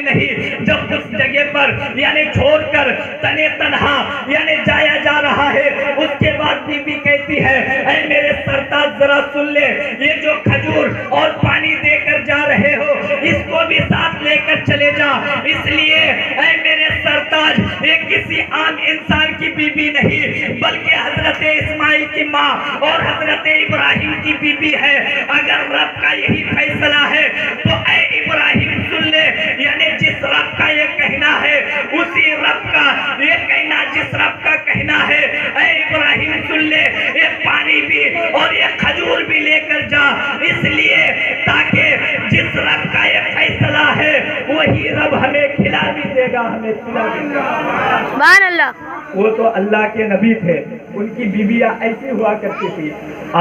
بھی نہیں. جب اس جگہ پر یعنی چھوڑ کر تنے تنہا یعنی جایا جا رہا ہے, اس کے بعد بی بی کہتی ہے اے میرے سرتاج ذرا سن لے, یہ جو کھجور اور پانی دے کر جا رہے ہو اس کو بھی ساتھ لے کر چلے جا. اس لیے اے میرے سرتاج یہ کسی عام انسان کی بی بی نہیں بلکہ حضرت اسماعیل کی ماں اور حضرت ابراہیم کی بی بی ہے. اگر رب کا یہی فیصلہ ہے تو اے ابراہیم سن لے, یعنی جس رب کا یہ کہنا ہے اسی رب کا یہ کہنا, جس رب کا کہنا ہے اے ابراہیم سن لے, یہ پانی بھی اور یہ کھجور بھی لے کر جا. اس لیے تاکہ جس رب کا یہ فیصلہ ہے وہی رب ہمیں کھلا بھی دے گا, ہمیں کھلا بھی دے گا. سبحان اللہ. وہ تو اللہ کے نبی تھے, ان کی بیویاں ایسی ہوا کرتی تھی.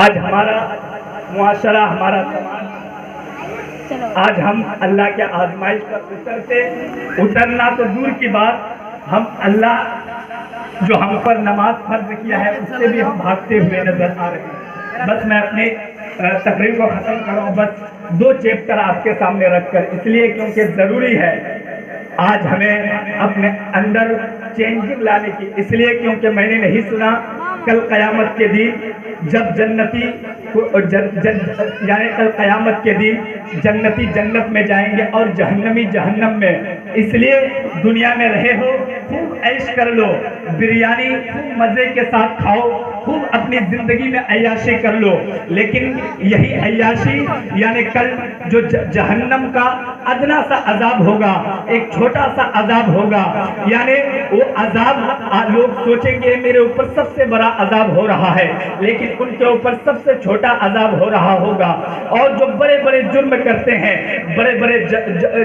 آج ہمارا معاشرہ, ہمارا سماج, آج ہم اللہ کے آزمائش پر اترنا تو دور کی بات, ہم اللہ جو ہم پر نماز فرض کیا ہے اس سے بھی ہم بھاگتے ہوئے نظر آ رہے ہیں. بس میں اپنی تقریر کو ختم کروں, بس 2 چیپٹر آپ کے سامنے رکھ کر, اس لیے کیونکہ ضروری ہے آج ہمیں اپنے اندر چینجنگ لانے کی. اس لیے کیونکہ میں نے نہیں سنا کل قیامت کے دن جب جنتی یعنی کل قیامت کے دن جنتی جنت میں جائیں گے اور جہنمی جہنم میں. اس لیے دنیا میں رہے ہو خوب عیش کر لو, بریانی خوب مزے کے ساتھ کھاؤ, خوب اپنی زندگی میں عیاشی کر لو, لیکن یہی عیاشی یعنی کل جو جہنم کا ادنا سا عذاب ہوگا, ایک چھوٹا سا عذاب ہوگا, یعنی وہ عذاب لوگ سوچیں گے میرے اوپر سب سے بڑا عذاب ہو رہا ہے, لیکن ان کے اوپر سب سے چھوٹا عذاب ہو رہا ہوگا. اور جو بڑے بڑے جرم کرتے ہیں, بڑے بڑے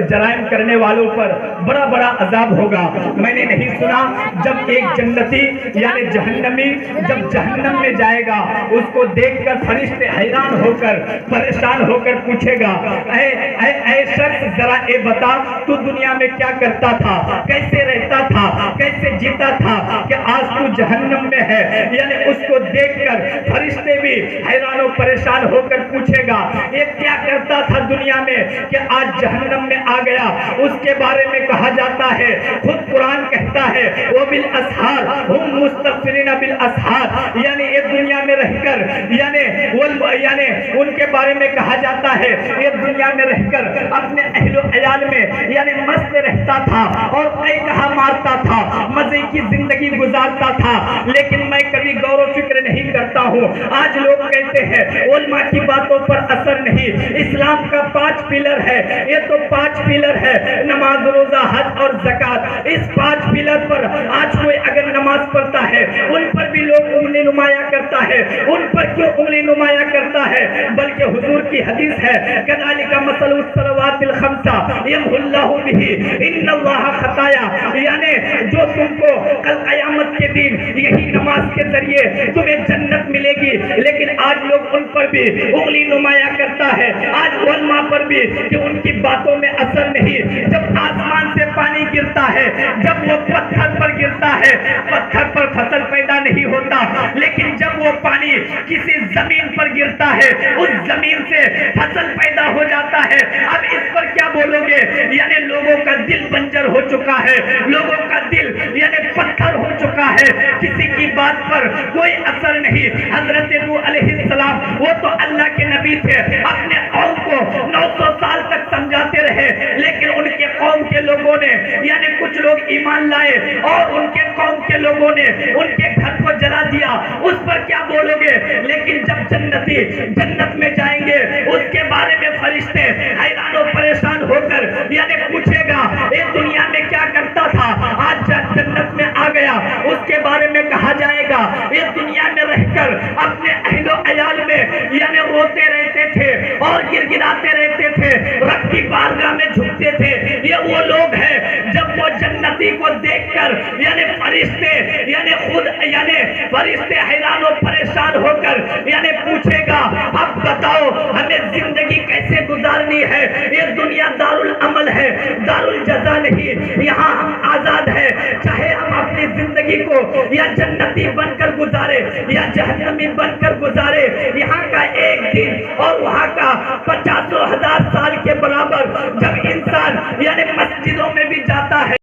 جرائم کرنے والوں پر بڑا بڑا عذاب ہوگا. میں نے نہیں سنا جب ایک جنتی یعنی جہنمی جب جہنم میں جائے گا اس کو دیکھ کر فرشتے حیران ہو کر پریشان ہو کر پوچھے گا اے شخص ذرا اے بتا تو دنیا میں کیا کرتا تھا, کیسے رہتا تھا, کیسے جیتا تھا کہ آج تو جہنم میں ہے. یعنی اس کو دیکھ کر فرشتے بھی حیران و پریشان ہو کر پوچھے گا یہ کیا کرتا تھا دنیا میں کہ آج جہنم میں آ گیا. اس کے بارے میں کہا جاتا ہے, خود قرآن کہتا ہے وَبِالْأَسْحَارِ هُمْ مُسْتَغْفِرِينَ بِالْأَسْحَارِ, یعنی یہ دنیا میں رہ کر یعنی ان کے بارے میں کہا جاتا ہے یہ دنیا میں رہ کر اپنے اہل و عیال میں یعنی مست رہتا تھا اور کئی کہا مارتا تھا, مزے کی زندگی گزارتا تھا. لیکن میں کبھی غور و فکر نہیں کرتا ہوں. آج لوگ کہتے ہیں علماء کی باتوں پر اثر نہیں, اسلام کا 5 پلر ہے, یہ تو 5 پلر ہے, نماز, روزہ, حج اور زکات. اس 5 پلر پر آج کوئی اگر نماز پڑھتا ہے ان پر بھی لوگ انگلی نمایاں کرتا ہے. ان پر کیوں انگلی نمایاں کرتا ہے؟ بلکہ حضور کی حدیث ہے کذالک مثل الصلوات الخمسہ یمحو اللہ بہ ان اللہ خطایا, یعنی جو تم کو کل قیامت کے دن یہی نماز کے ذریعے تمہیں جنت ملے گی, لیکن آج لوگ ان پر بھی انگلی نمایاں کرتا ہے. آج علماء پر بھی کہ ان کی باتوں میں اثر نہیں. جب آسمان سے پانی گرتا ہے, جب وہ پتھر پر گرتا ہے, پتھر پر فصل پیدا نہیں ہوتا, لیکن جب وہ پانی کسی زمین پر گرتا ہے اس زمین سے فصل پیدا ہو جاتا ہے. اب اس پر کیا بولو گے؟ یعنی لوگوں کا دل بنجر ہو چکا ہے, لوگوں کا دل یعنی پتھر ہو چکا ہے, کسی کی بات پر کوئی اثر نہیں. حضرت نوح علیہ السلام وہ تو اللہ کے نبی تھے, اپنے قوم کو 900 سال تک سمجھاتے رہے, لیکن ان کے قوم کے لوگوں نے یعنی کچھ لوگ ایمان لائے اور ان کے قوم کے لوگوں نے ان کے گھر کو جلا دیا. اس پر کیا بولو گے؟ لیکن جب جنتی جنت میں جائیں گے اس کے بارے میں فرشتے حیران و پریشان ہو کر یعنی پوچھے گا یہ دنیا میں کیا کرتا تھا, آج جنت میں آ گیا. اس کے بارے میں کہا جائے گا یہ دنیا میں رہ کر اپنے اہل و عیال میں یعنی روتے رہتے تھے اور گڑگڑاتے رہتے تھے, رب کی بارگاہ میں جھکتے تھے. یہ وہ لوگ ہیں جب وہ جنتی کو دیکھ کر یعنی فرشتے یعنی خود یعنی فرشتے حیران و پریشان ہو کر یعنی پوچھے گا اب بتاؤ ہمیں زندگی کیسے گزارنی ہے. یہ دنیا دار العمل ہے, دار الجزا نہیں. یہاں ہم آزاد ہیں, چاہے ہم اپنی زندگی کو یا جنتی بن کر گزار گزارے یا جہنمی بن کر گزارے، یہاں کا ایک دن اور وہاں کا 50,000 سال کے برابر جب انسان یعنی مسجدوں میں بھی